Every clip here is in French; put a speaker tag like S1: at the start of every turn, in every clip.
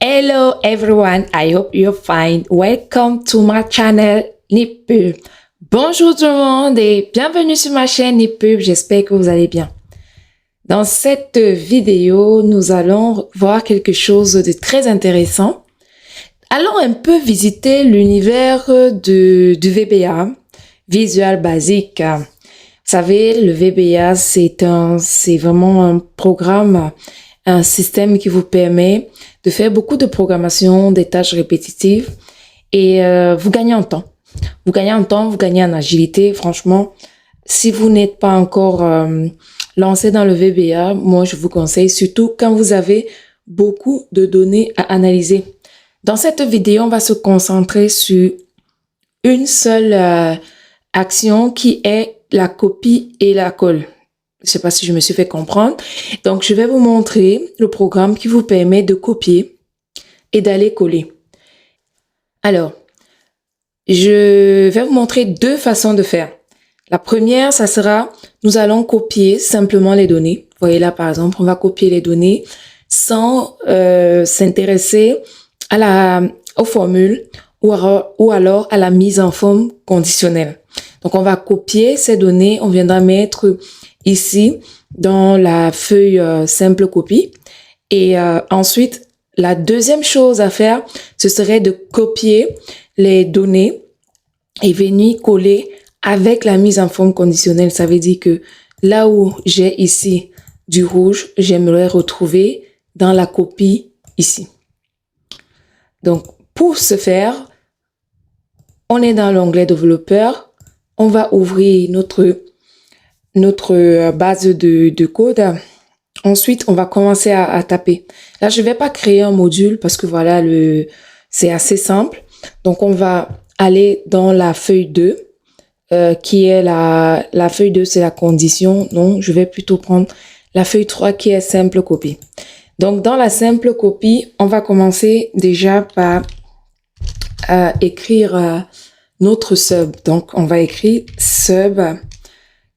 S1: Hello everyone, I hope you're fine. Welcome to my channel Nipub. Bonjour tout le monde et bienvenue sur ma chaîne Nipub, j'espère que vous allez bien. Dans cette vidéo, nous allons voir quelque chose de très intéressant. Allons un peu visiter l'univers du VBA, Visual Basic. Vous savez, le VBA, c'est vraiment un programme, un système qui vous permet de faire beaucoup de programmation, des tâches répétitives et vous gagnez en temps. Vous gagnez en temps, vous gagnez en agilité. Franchement, si vous n'êtes pas encore lancé dans le VBA, moi je vous conseille, surtout quand vous avez beaucoup de données à analyser. Dans cette vidéo, on va se concentrer sur une seule action qui est la copie et la colle. Je ne sais pas si je me suis fait comprendre. Donc, je vais vous montrer le programme qui vous permet de copier et d'aller coller. Alors, je vais vous montrer deux façons de faire. La première, ça sera, nous allons copier simplement les données. Vous voyez là, par exemple, on va copier les données sans s'intéresser aux formules ou alors à la mise en forme conditionnelle. Donc, on va copier ces données, on viendra mettre ici dans la feuille simple copie. Et ensuite, la deuxième chose à faire, ce serait de copier les données et venir coller avec la mise en forme conditionnelle. Ça veut dire que là où j'ai ici du rouge, j'aimerais retrouver dans la copie ici. Donc, pour ce faire, on est dans l'onglet développeur. On va ouvrir notre base de code. Ensuite, on va commencer à taper. Là, je vais pas créer un module parce que voilà, c'est assez simple. Donc, on va aller dans la feuille 2, qui est la feuille 2, c'est la condition. Donc, je vais plutôt prendre la feuille 3 qui est simple copie. Donc, dans la simple copie, on va commencer déjà par écrire notre sub. Donc, on va écrire sub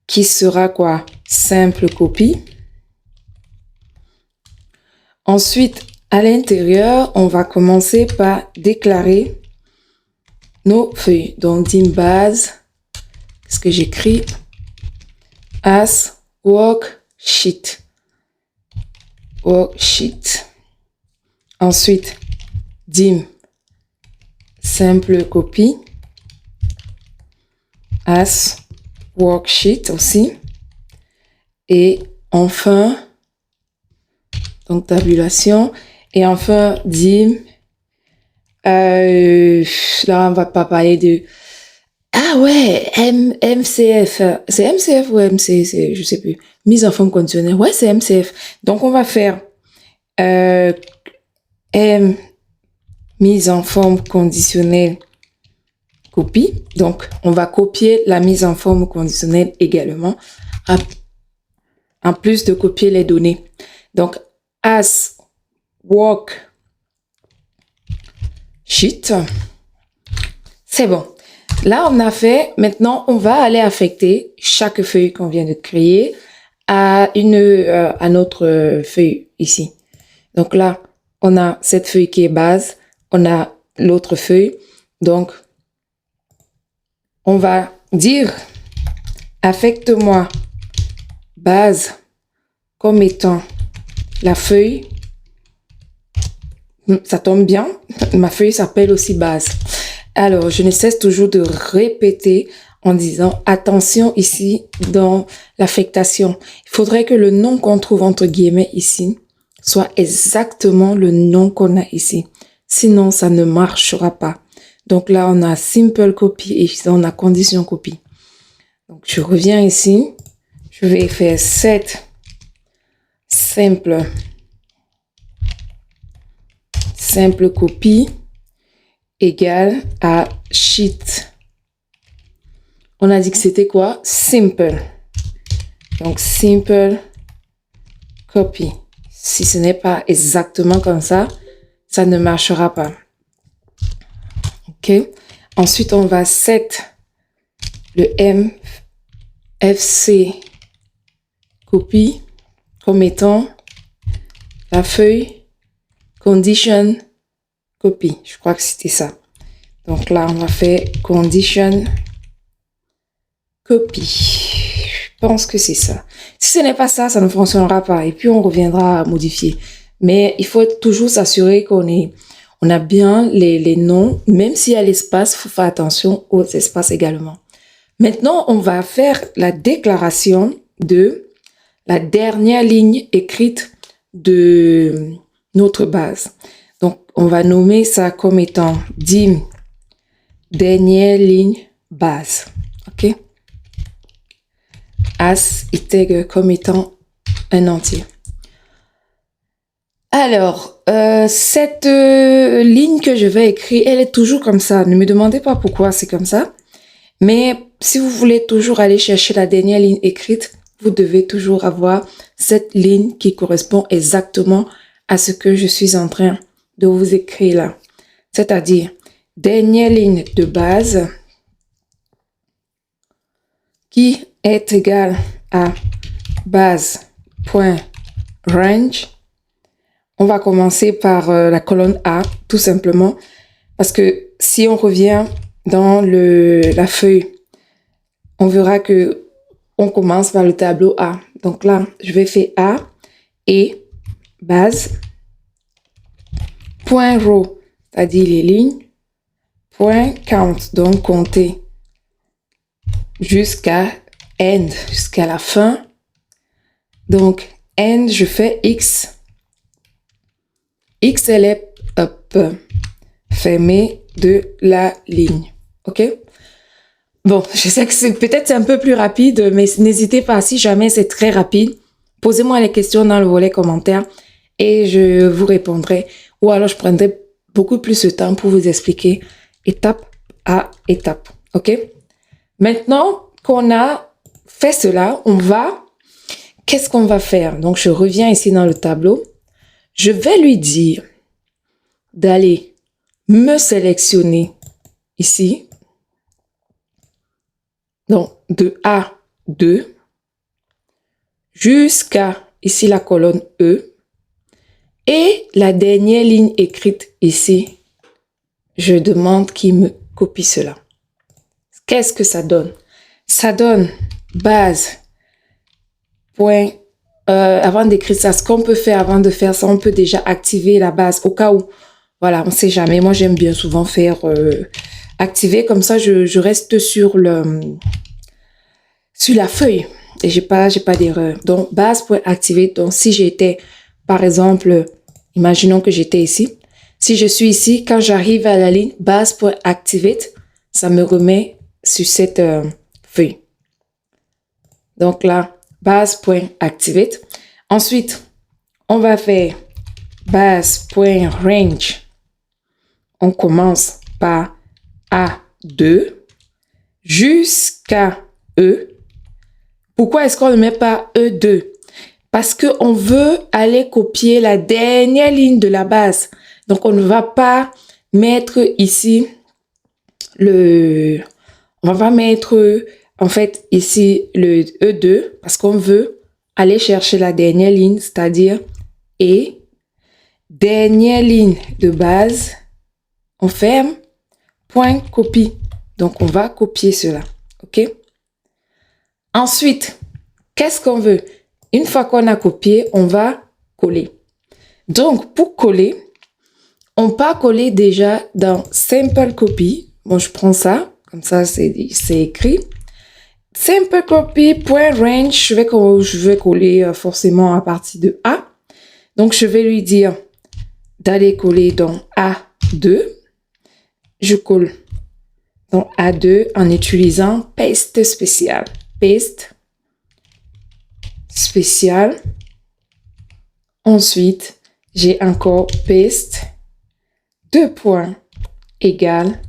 S1: qui sera quoi? Simple copie. Ensuite, à l'intérieur, on va commencer par déclarer nos feuilles. Donc, dim base, ce que j'écris, as worksheet. Worksheet. Ensuite, dim simple copie, as worksheet aussi. Et enfin, donc tabulation. Et enfin, dim. Là, on va pas parler de... Ah ouais, MCF. C'est MCF ou MC, je sais plus. Mise en forme conditionnelle. Ouais, c'est MCF. Donc, on va faire mise en forme conditionnelle copie. Donc, on va copier la mise en forme conditionnelle également, en plus de copier les données. Donc, as worksheet, c'est bon. Là, on a fait. Maintenant, on va aller affecter chaque feuille qu'on vient de créer à notre feuille ici. Donc là, on a cette feuille qui est base. On a l'autre feuille. Donc, on va dire affecte-moi base comme étant la feuille. Ça tombe bien. Ma feuille s'appelle aussi base. Alors, je ne cesse toujours de répéter en disant attention ici dans l'affectation. Il faudrait que le nom qu'on trouve entre guillemets ici soit exactement le nom qu'on a ici. Sinon, ça ne marchera pas. Donc là, on a simple copy et ici, on a condition copy. Donc, je reviens ici. Je vais faire set simple copie égale à sheet. On a dit que c'était quoi? Simple. Donc, simple copy. Si ce n'est pas exactement comme ça, ça ne marchera pas. OK? Ensuite, on va set le MFC copy comme étant la feuille condition copy. Je crois que c'était ça. Donc là, on va faire condition copy. Je pense que c'est ça. Si ce n'est pas ça, ça ne fonctionnera pas. Et puis, on reviendra à modifier. Mais il faut toujours s'assurer on a bien les noms. Même s'il y a l'espace, il faut faire attention aux espaces également. Maintenant, on va faire la déclaration de la dernière ligne écrite de notre base. Donc, on va nommer ça comme étant dim dernière ligne base. OK? As intègre comme étant un entier. Alors, cette ligne que je vais écrire, elle est toujours comme ça. Ne me demandez pas pourquoi c'est comme ça. Mais si vous voulez toujours aller chercher la dernière ligne écrite, vous devez toujours avoir cette ligne qui correspond exactement à ce que je suis en train de vous écrire là. C'est-à-dire, dernière ligne de base qui est égale à base.range. On va commencer par la colonne A, tout simplement, parce que si on revient dans la feuille, on verra que on commence par le tableau A. Donc là, je vais faire A et base, point row, c'est-à-dire les lignes, point count, donc compter jusqu'à end, jusqu'à la fin. Donc, end, je fais X. X, elle est up, fermée de la ligne. OK? Bon, je sais que c'est un peu plus rapide, mais n'hésitez pas, si jamais c'est très rapide, posez-moi les questions dans le volet commentaires et je vous répondrai. Ou alors, je prendrai beaucoup plus de temps pour vous expliquer étape à étape. OK? Maintenant qu'on a fait cela, qu'est-ce qu'on va faire? Donc, je reviens ici dans le tableau. Je vais lui dire d'aller me sélectionner ici. Donc, de A2 jusqu'à ici la colonne E. Et la dernière ligne écrite ici, je demande qu'il me copie cela. Qu'est-ce que ça donne? Ça donne base. Point. Avant d'écrire ça, ce qu'on peut faire avant de faire ça, on peut déjà activer la base au cas où. Voilà, on ne sait jamais. Moi, j'aime bien souvent faire activer. Comme ça, je reste sur la feuille et j'ai pas d'erreur. Donc, base.activer. Donc, si j'étais, par exemple, imaginons que j'étais ici. Si je suis ici, quand j'arrive à la ligne base.activate, ça me remet sur cette feuille. Donc là, base.activate. Ensuite, on va faire base.range. On commence par A2 jusqu'à E. Pourquoi est-ce qu'on ne met pas E2? Parce qu'on veut aller copier la dernière ligne de la base. Donc, on ne va pas mettre ici on va pas mettre en fait ici le E2 parce qu'on veut aller chercher la dernière ligne, c'est-à-dire et dernière ligne de base, on ferme, point copie. Donc, on va copier cela. OK? Ensuite, qu'est-ce qu'on veut? Une fois qu'on a copié, on va coller. Donc, pour coller, on peut coller déjà dans Simple Copy. Bon, je prends ça. Comme ça, c'est écrit. Simple Copy.range, je vais coller forcément à partir de A. Donc, je vais lui dire d'aller coller dans A2. Je colle dans A2 en utilisant Paste spécial. Paste spécial. Ensuite, j'ai encore Paste 2 points égale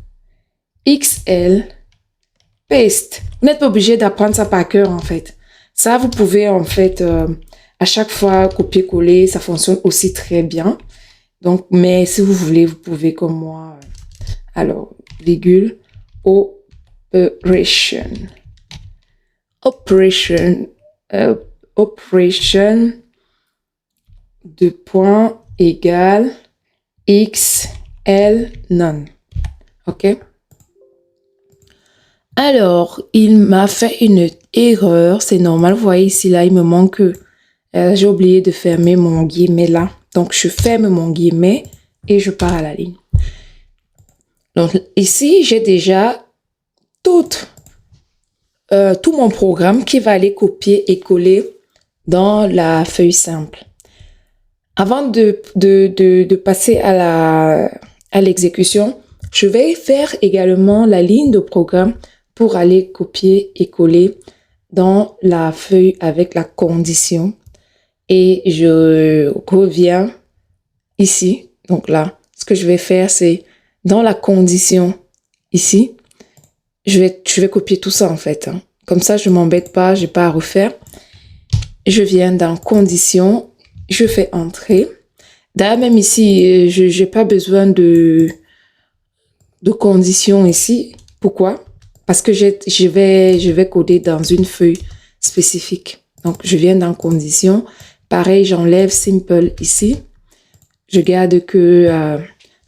S1: XL Paste. Vous n'êtes pas obligé d'apprendre ça par cœur en fait. Ça, vous pouvez en fait à chaque fois copier-coller, ça fonctionne aussi très bien. Donc, mais si vous voulez, vous pouvez comme moi. Alors, virgule, operation. Operation 2 points égale XL elle, none. OK? Alors, il m'a fait une erreur. C'est normal. Vous voyez ici, là, il me manque... j'ai oublié de fermer mon guillemet là. Donc, je ferme mon guillemet et je pars à la ligne. Donc, ici, j'ai déjà tout mon programme qui va aller copier et coller dans la feuille simple. Avant de passer à l'exécution, je vais faire également la ligne de programme pour aller copier et coller dans la feuille avec la condition. Et je reviens ici. Donc là, ce que je vais faire, c'est dans la condition ici, je vais copier tout ça en fait. Hein. Comme ça, je m'embête pas, j'ai pas à refaire. Je viens dans condition, je fais entrer. D'ailleurs, même ici, je n'ai pas besoin de condition ici. Pourquoi? Parce que je vais coder dans une feuille spécifique. Donc, je viens dans condition. Pareil, j'enlève simple ici. Je garde que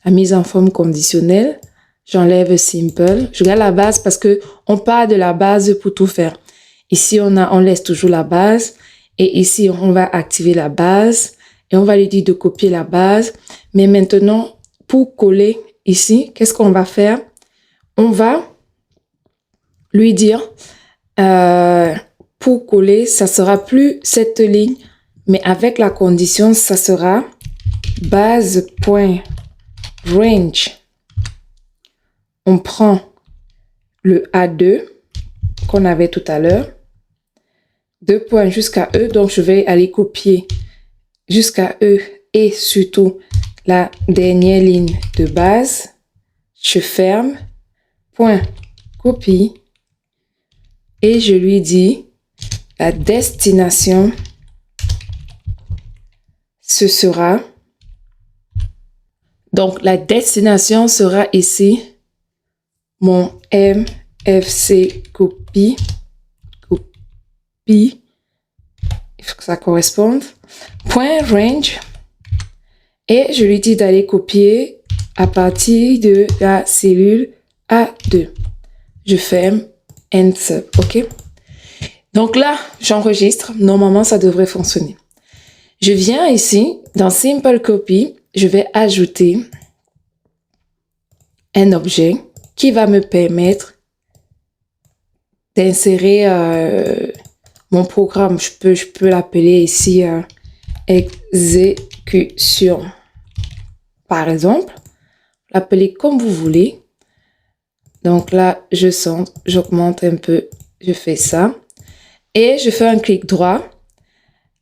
S1: la mise en forme conditionnelle. J'enlève simple. Je garde la base parce que on part de la base pour tout faire. Ici, on laisse toujours la base. Et ici, on va activer la base. Et on va lui dire de copier la base. Mais maintenant, pour coller ici, qu'est-ce qu'on va faire? On va lui dire, pour coller, ça sera plus cette ligne, mais avec la condition, ça sera base.range. On prend le A2 qu'on avait tout à l'heure, 2 points jusqu'à E, donc je vais aller copier jusqu'à E et surtout la dernière ligne de base. Je ferme, point, copie, et je lui dis la destination, ce sera, donc la destination sera ici, mon MFC copie, il faut que ça corresponde, point range, et je lui dis d'aller copier à partir de la cellule A2. Je ferme, Enter, ok? Donc là, j'enregistre. Normalement, ça devrait fonctionner. Je viens ici, dans Simple Copy, je vais ajouter un objet qui va me permettre d'insérer mon programme. Je peux l'appeler ici exécution. Par exemple, l'appeler comme vous voulez. Donc là, j'augmente un peu, je fais ça. Et je fais un clic droit,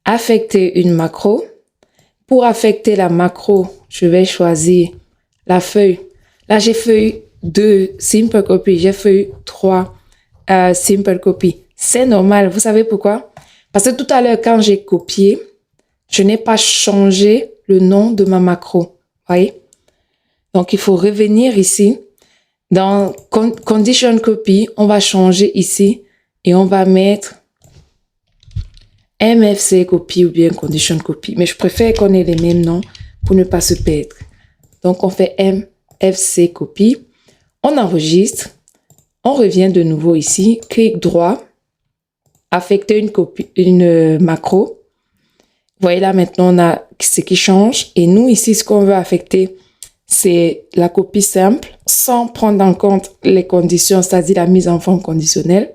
S1: affecter une macro. Pour affecter la macro, je vais choisir la feuille. Là, j'ai feuille 2 Simple Copy, j'ai feuille 3 Simple Copy. C'est normal, vous savez pourquoi? Parce que tout à l'heure, quand j'ai copié, je n'ai pas changé le nom de ma macro. Voyez? Donc, il faut revenir ici. Dans Condition Copy, on va changer ici et on va mettre MFC Copy ou bien Condition Copy. Mais je préfère qu'on ait les mêmes noms pour ne pas se perdre. Donc, on fait MFC Copy. On enregistre. On revient de nouveau ici. Clic droit. Affecter une macro. Vous voyez là, maintenant, on a ce qui change. Et nous, ici, ce qu'on veut affecter, c'est la copie simple sans prendre en compte les conditions, c'est-à-dire la mise en forme conditionnelle.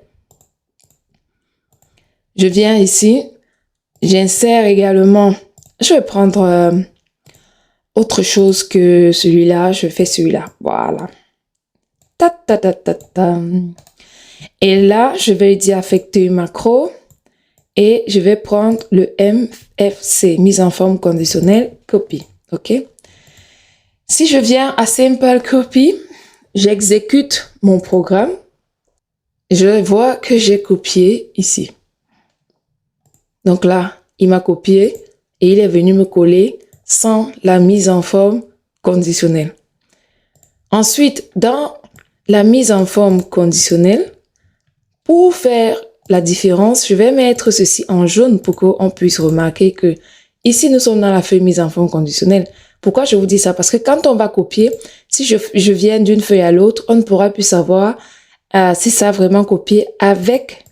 S1: Je viens ici, j'insère également, je vais prendre autre chose que celui-là, je fais celui-là, voilà. Ta, ta, ta, ta, ta. Et là, je vais dire affecter une macro et je vais prendre le MFC, mise en forme conditionnelle, copie, ok? Si je viens à Simple Copy, j'exécute mon programme. Je vois que j'ai copié ici. Donc là, il m'a copié et il est venu me coller sans la mise en forme conditionnelle. Ensuite, dans la mise en forme conditionnelle, pour faire la différence, je vais mettre ceci en jaune pour qu'on puisse remarquer que ici, nous sommes dans la feuille mise en forme conditionnelle. Pourquoi je vous dis ça? Parce que quand on va copier, si je viens d'une feuille à l'autre, on ne pourra plus savoir si ça a vraiment copié avec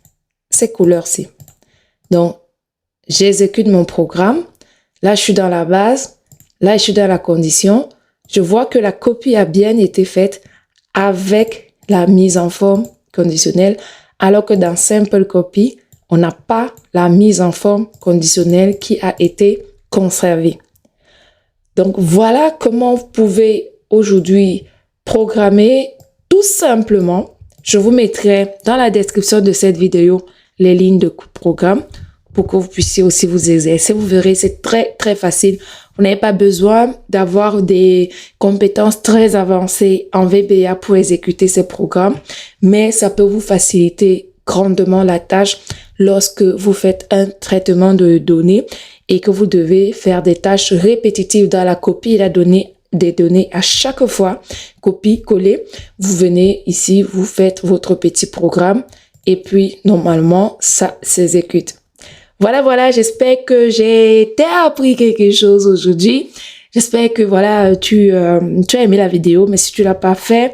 S1: ces couleurs-ci. Donc, j'exécute mon programme. Là, je suis dans la base. Là, je suis dans la condition. Je vois que la copie a bien été faite avec la mise en forme conditionnelle, alors que dans Simple Copy, on n'a pas la mise en forme conditionnelle qui a été conservée. Donc, voilà comment vous pouvez aujourd'hui programmer tout simplement. Je vous mettrai dans la description de cette vidéo les lignes de programme pour que vous puissiez aussi vous exercer. Vous verrez, c'est très, très facile. Vous n'avez pas besoin d'avoir des compétences très avancées en VBA pour exécuter ces programmes, mais ça peut vous faciliter grandement la tâche lorsque vous faites un traitement de données et que vous devez faire des tâches répétitives dans la copie et la donnée des données à chaque fois, copie, coller. Vous venez ici, vous faites votre petit programme et puis normalement, ça s'exécute. Voilà, j'espère que j'ai appris quelque chose aujourd'hui. J'espère que voilà, tu as aimé la vidéo, mais si tu l'as pas fait,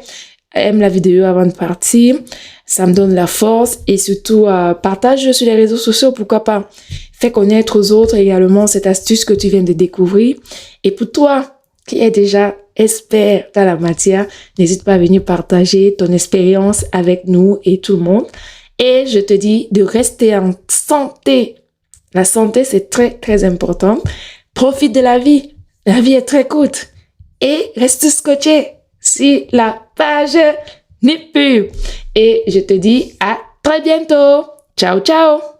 S1: aime la vidéo avant de partir. Ça me donne la force et surtout partage sur les réseaux sociaux, pourquoi pas. Fais connaître aux autres également cette astuce que tu viens de découvrir. Et pour toi qui es déjà expert dans la matière, n'hésite pas à venir partager ton expérience avec nous et tout le monde. Et je te dis de rester en santé. La santé, c'est très, très important. Profite de la vie. La vie est très courte. Et reste scotché sur la page NipPub. Et je te dis à très bientôt. Ciao, ciao.